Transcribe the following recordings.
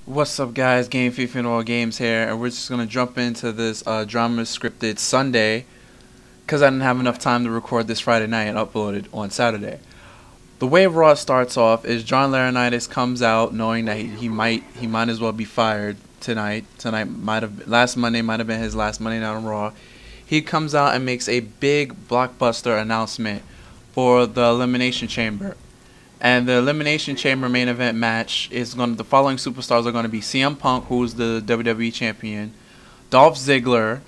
What's up, guys? Game FIFA and All Games here, and we're just gonna jump into this drama scripted Sunday because I didn't have enough time to record this Friday night and upload it on Saturday. The way Raw starts off is John Laurinaitis comes out knowing that he might as well be fired tonight. Last Monday might have been his last Monday night on Raw. He comes out and makes a big blockbuster announcement for the Elimination Chamber. And the Elimination Chamber main event match is the following superstars are going to be CM Punk, who's the WWE Champion, Dolph Ziggler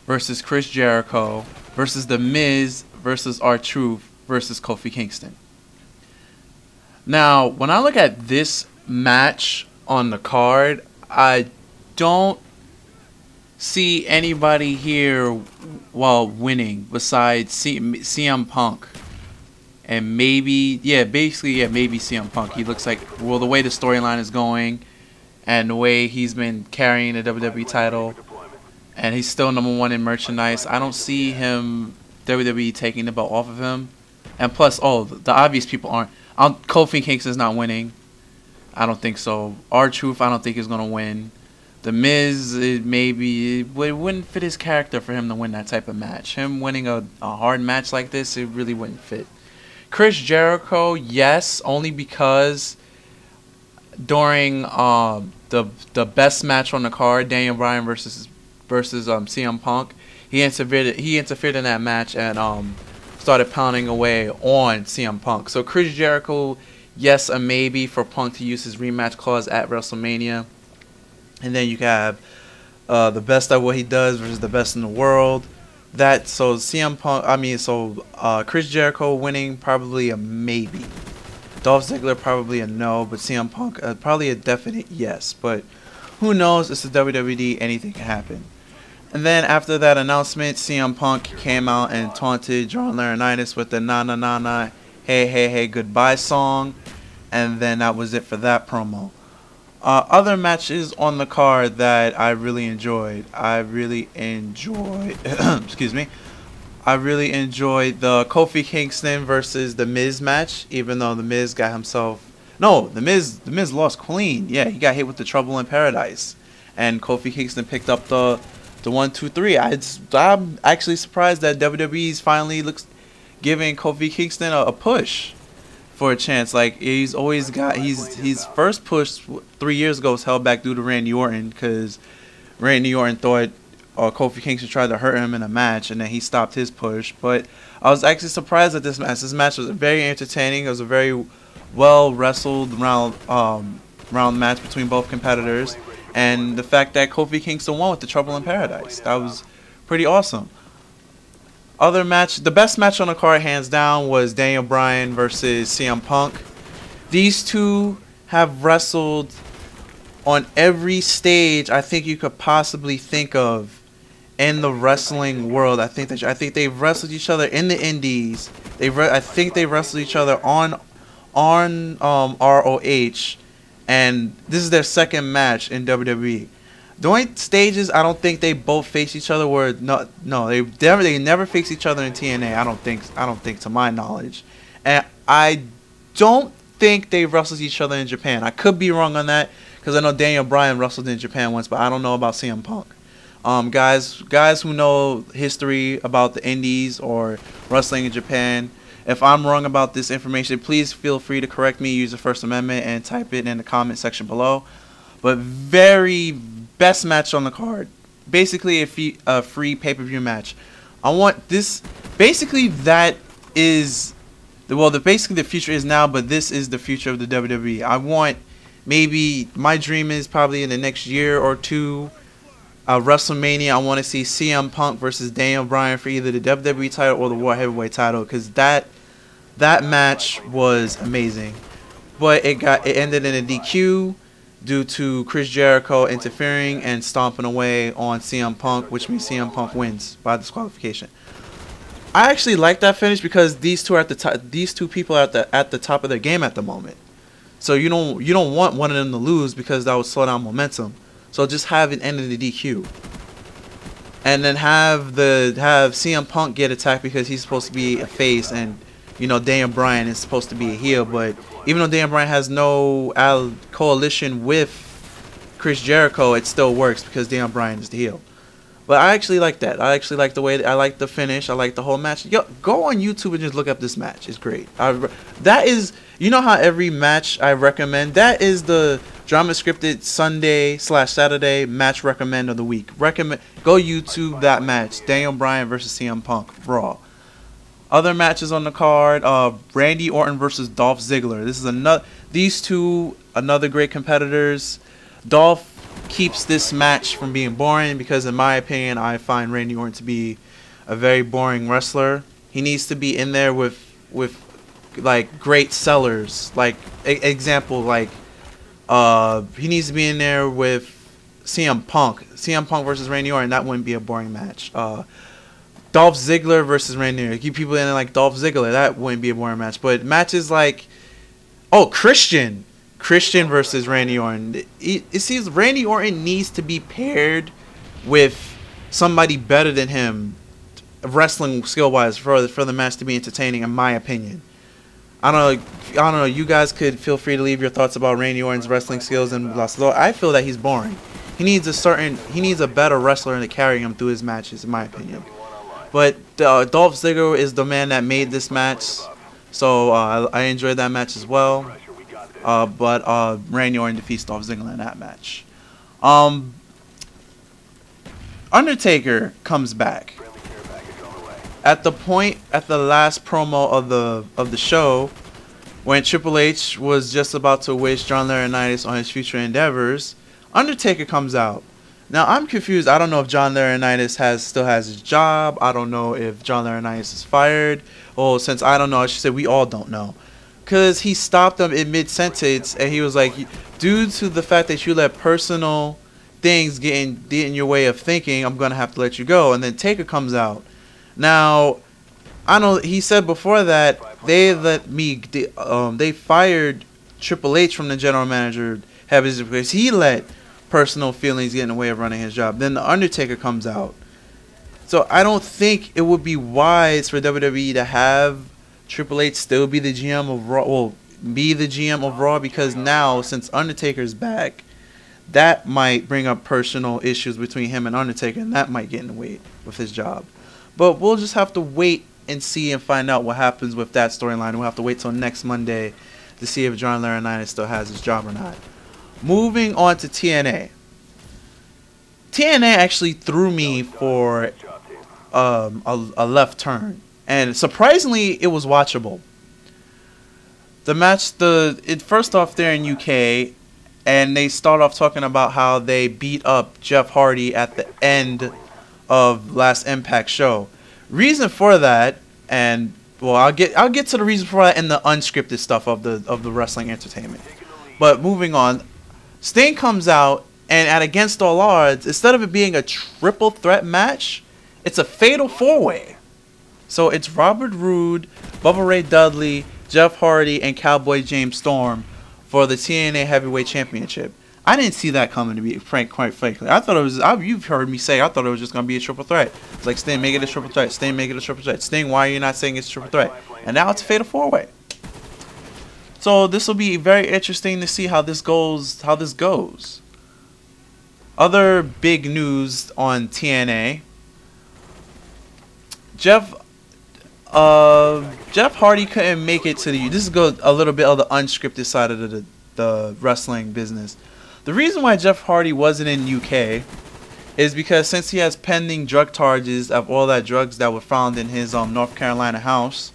versus Chris Jericho versus The Miz versus R-Truth versus Kofi Kingston. Now, when I look at this match on the card, I don't see anybody here winning besides CM Punk. And maybe CM Punk. He looks like, the way the storyline is going and the way he's been carrying the WWE title, and he's still #1 in merchandise, I don't see him, WWE, taking the belt off of him. And plus, the obvious people aren't. Kofi Kingston's not winning. I don't think so. R-Truth, I don't think is going to win. The Miz, it wouldn't fit his character for him to win that type of match. Him winning a hard match like this, it really wouldn't fit. Chris Jericho, yes, only because during the best match on the card, Daniel Bryan versus CM Punk, he interfered in that match and started pounding away on CM Punk. So Chris Jericho, yes, a maybe for Punk to use his rematch clause at WrestleMania, and then you have the best at what he does versus the best in the world. Chris Jericho winning, probably a maybe. Dolph Ziggler, probably a no, but CM Punk, probably a definite yes. But who knows? It's the WWE, anything can happen. And then after that announcement, CM Punk came out and taunted John Laurinaitis with the na na na na, hey hey hey goodbye song, and then that was it for that promo. Other matches on the card that I really enjoyed. Excuse me. I really enjoyed the Kofi Kingston versus The Miz match, even though The Miz got himself... No, The Miz lost clean. Yeah, he got hit with the Trouble in Paradise. And Kofi Kingston picked up the 1, 2, 3. I'm actually surprised that WWE's finally giving Kofi Kingston a push for a chance. Like, he's always got his first push 3 years ago was held back due to Randy Orton, because Randy Orton thought Kofi Kingston tried to hurt him in a match, and then he stopped his push. But I was actually surprised at this match. This match was very entertaining. It was a very well wrestled round match between both competitors, and the fact that Kofi Kingston won with the Trouble in Paradise, that was pretty awesome. The best match on the card, hands down, was Daniel Bryan versus CM Punk. These two have wrestled on every stage I think you could possibly think of in the wrestling world. I think they've wrestled each other in the Indies. I think they wrestled each other on ROH, and this is their second match in WWE. The only stages I don't think they both face each other were they never face each other in TNA. I don't think to my knowledge, and I don't think they wrestled each other in Japan. I could be wrong on that, because I know Daniel Bryan wrestled in Japan once, but I don't know about CM Punk. Guys who know history about the Indies or wrestling in Japan, if I'm wrong about this information, please feel free to correct me. Use the First Amendment and type it in the comment section below. But very best match on the card. Basically a free pay-per-view match. I want this. Basically that is basically the future is now, but this is the future of the WWE. My dream is probably in the next year or two, WrestleMania, I want to see CM Punk versus Daniel Bryan for either the WWE title or the World Heavyweight title, because that match was amazing. But it ended in a DQ due to Chris Jericho interfering and stomping away on CM Punk, which means CM Punk wins by disqualification. I actually like that finish because these two are at the top. These two people are at the top of their game at the moment. So you don't want one of them to lose, because that would slow down momentum. So just have it end in the DQ, and then have CM Punk get attacked because he's supposed to be a face, and Daniel Bryan is supposed to be a heel. But even though Daniel Bryan has no coalition with Chris Jericho, it still works because Daniel Bryan is the heel. But I actually like that. I actually like the way I like the finish. I like the whole match. Yo, go on YouTube and just look up this match. It's great. That is, you know how every match I recommend, that is the drama scripted Sunday/Saturday match recommend of the week. Go YouTube that match. Daniel Bryan versus CM Punk Raw. Other matches on the card, Randy Orton versus Dolph Ziggler. This is another great competitors. Dolph keeps this match from being boring because, in my opinion, I find Randy Orton to be a very boring wrestler. He needs to be in there with like great sellers. Like example, like he needs to be in there with CM Punk. CM Punk versus Randy Orton. That wouldn't be a boring match. Dolph Ziggler versus Randy Orton. Keep people in there like Dolph Ziggler. That wouldn't be a boring match. But matches like, Christian versus Randy Orton. It seems Randy Orton needs to be paired with somebody better than him, wrestling skill wise, for the match to be entertaining. In my opinion, I don't know. You guys could feel free to leave your thoughts about Randy Orton's wrestling skills and blah, blah, blah. I feel that he's boring. He needs a better wrestler to carry him through his matches, in my opinion. But Dolph Ziggler is the man that made this match, so I enjoyed that match as well. But Randy Orton defeats Dolph Ziggler in that match. Undertaker comes back at the last promo of the show, when Triple H was just about to wish John Laurinaitis on his future endeavors. Undertaker comes out. Now, I'm confused. I don't know if John Laurinaitis still has his job. I don't know if John Laurinaitis is fired. Well, since I don't know, I should say we all don't know. Because he stopped him in mid-sentence, and he was like, due to the fact that you let personal things get in your way of thinking, I'm going to have to let you go. And then Taker comes out. Now, I know he said before that they fired Triple H from the general manager because he let personal feelings get in the way of running his job. Then the Undertaker comes out. So I don't think it would be wise for WWE to have Triple H still be the GM of Raw. Well, be the GM of Raw, because now, since Undertaker's back, that might bring up personal issues between him and Undertaker, and that might get in the way with his job. But we'll just have to wait and see and find out what happens with that storyline. We'll have to wait till next Monday to see if John Laurinaitis still has his job or not. Moving on to TNA. TNA actually threw me for a left turn, and surprisingly, it was watchable. The match, first off, they're in UK, and they start off talking about how they beat up Jeff Hardy at the end of last Impact show. Reason for that, and well, I'll get to the reason for that in the unscripted stuff of the wrestling entertainment. But moving on, Sting comes out, and at Against All Odds, instead of it being a triple threat match, it's a fatal four-way. So it's Robert Roode, Bubba Ray Dudley, Jeff Hardy, and Cowboy James Storm for the TNA Heavyweight Championship. I didn't see that coming, to be quite frankly. I thought it was, you've heard me say, I thought it was just going to be a triple threat. It's like, Sting, make it a triple threat. Sting, make it a triple threat. Sting, why are you not saying it's a triple threat? And now it's a fatal four-way. So this will be very interesting to see how this goes. Other big news on TNA. Jeff Hardy couldn't make it to the. This is a little bit of the unscripted side of the wrestling business. The reason why Jeff Hardy wasn't in UK is because since he has pending drug charges of all that drugs that were found in his North Carolina house,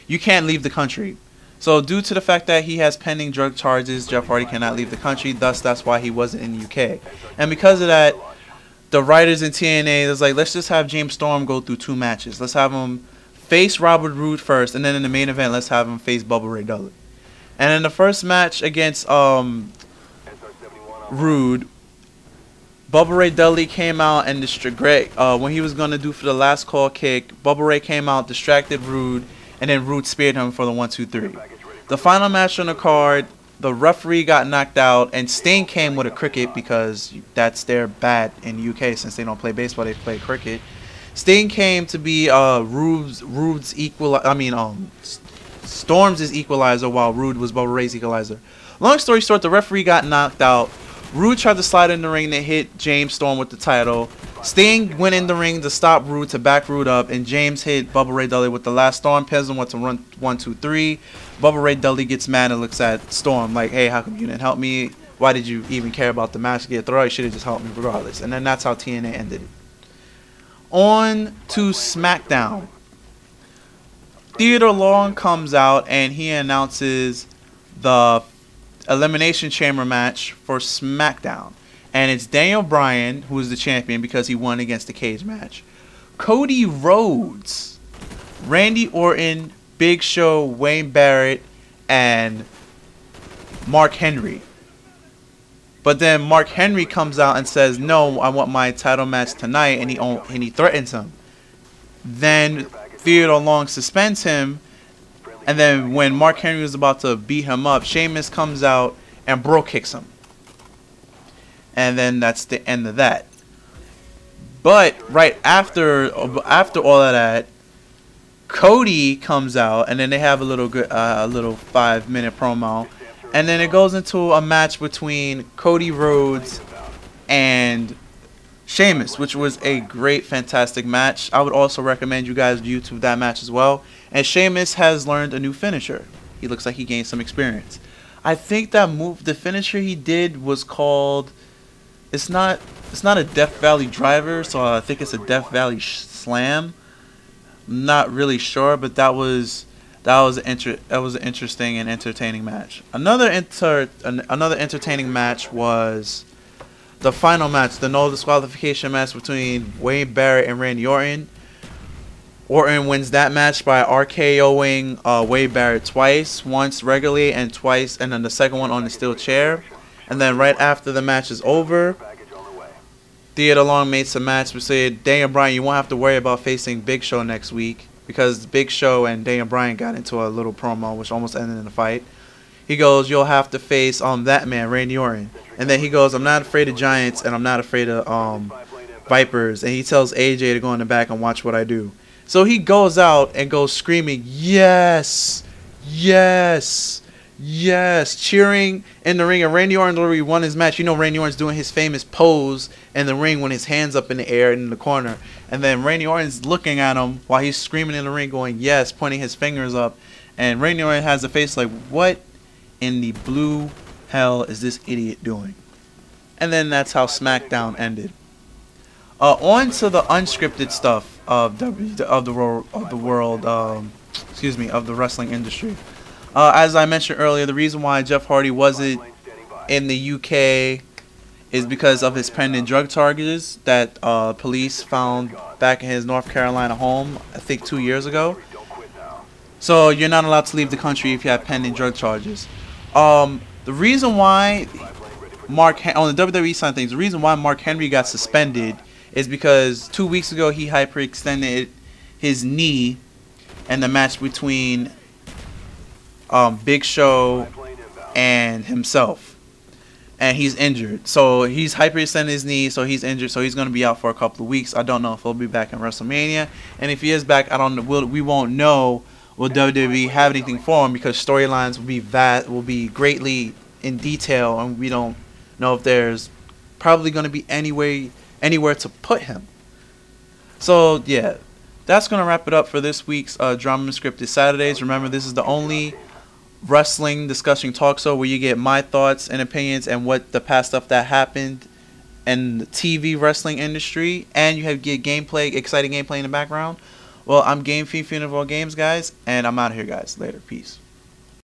you can't leave the country. So due to the fact that he has pending drug charges, Jeff Hardy cannot leave the country. Thus, that's why he wasn't in the UK. And because of that, the writers in TNA was like, let's just have James Storm go through 2 matches. Let's have him face Robert Roode first, and then in the main event, let's have him face Bubba Ray Dudley. And in the first match against Roode, Bubba Ray Dudley came out and when he was going to do for the last call kick, Bubba Ray came out, distracted Roode, and then Roode speared him for the 1-2-3. The final match on the card, the referee got knocked out, and Sting came with a cricket because that's their bat in the UK. Since they don't play baseball, they play cricket. Sting came to be Storm's equalizer, while Roode was Bubba Ray's equalizer. Long story short, the referee got knocked out. Rude tried to slide in the ring to hit James Storm with the title. Sting went in the ring to stop Rude, to back Rude up, and James hit Bubba Ray Dudley with the last Storm pins and went to run 1, 2, 3. Bubba Ray Dudley gets mad and looks at Storm like, hey, how come you didn't help me? Why did you even care about the match? Get through, you should have just helped me regardless. And then that's how TNA ended it. On to SmackDown. Theodore Long comes out and he announces the Elimination Chamber match for SmackDown. And it's Daniel Bryan, who is the champion because he won against the cage match. Cody Rhodes, Randy Orton, Big Show, Wayne Barrett, and Mark Henry. But then Mark Henry comes out and says, no, I want my title match tonight, and he threatens him. Then Theodore Long suspends him, and then when Mark Henry was about to beat him up, Sheamus comes out and bro kicks him. And then that's the end of that. But right after all of that, Cody comes out, and then they have a little 5-minute promo. And then it goes into a match between Cody Rhodes and Sheamus, which was a great, fantastic match. I would also recommend you guys YouTube that match as well. And Sheamus has learned a new finisher. He looks like he gained some experience. I think that move, the finisher he did was called, it's not a Death Valley Driver, so I think it's a Death Valley Slam. I'm not really sure, but that was an interesting and entertaining match. Another entertaining match was the final match, the no disqualification match between Wayne Barrett and Randy Orton. Orton wins that match by RKOing Wayne Barrett twice, once regularly and twice, and then the second one on the steel chair. And then right after the match is over, Theodore Long made some match. We said, Daniel Bryan, you won't have to worry about facing Big Show next week, because Big Show and Daniel Bryan got into a little promo which almost ended in a fight. He goes, you'll have to face that man, Randy Orton. And then he goes, I'm not afraid of giants and I'm not afraid of vipers. And he tells AJ to go in the back and watch what I do. So he goes out and goes screaming, yes, yes, yes, cheering in the ring. And Randy Orton literally won his match. You know, Randy Orton's doing his famous pose in the ring when his hands up in the air and in the corner. And then Randy Orton's looking at him while he's screaming in the ring, going, yes, pointing his fingers up. And Randy Orton has a face like, what in the blue hell is this idiot doing? And then that's how SmackDown ended. On to the unscripted stuff of the wrestling industry. As I mentioned earlier, the reason why Jeff Hardy wasn't in the UK is because of his pending drug charges that police found back in his North Carolina home, I think 2 years ago. So you're not allowed to leave the country if you have pending drug charges. The reason why on the WWE side of things, the reason why Mark Henry got suspended is because 2 weeks ago he hyperextended his knee in the match between Big Show and himself, and he's injured. So he's hyperextended his knee, so he's injured, so he's going to be out for a couple of weeks. I don't know if he'll be back in WrestleMania, and if he is back, we won't know. Will WWE have anything for him, because storylines will be greatly in detail, and we don't know if there's probably going to be anywhere to put him. So yeah, that's going to wrap it up for this week's Drama Unscripted Saturdays. Remember, this is the only wrestling discussion talk show where you get my thoughts and opinions and what the past stuff that happened in the TV wrestling industry, and you get gameplay, exciting gameplay in the background. Well, I'm Game Fiend of all games, guys, and I'm out of here, guys. Later. Peace.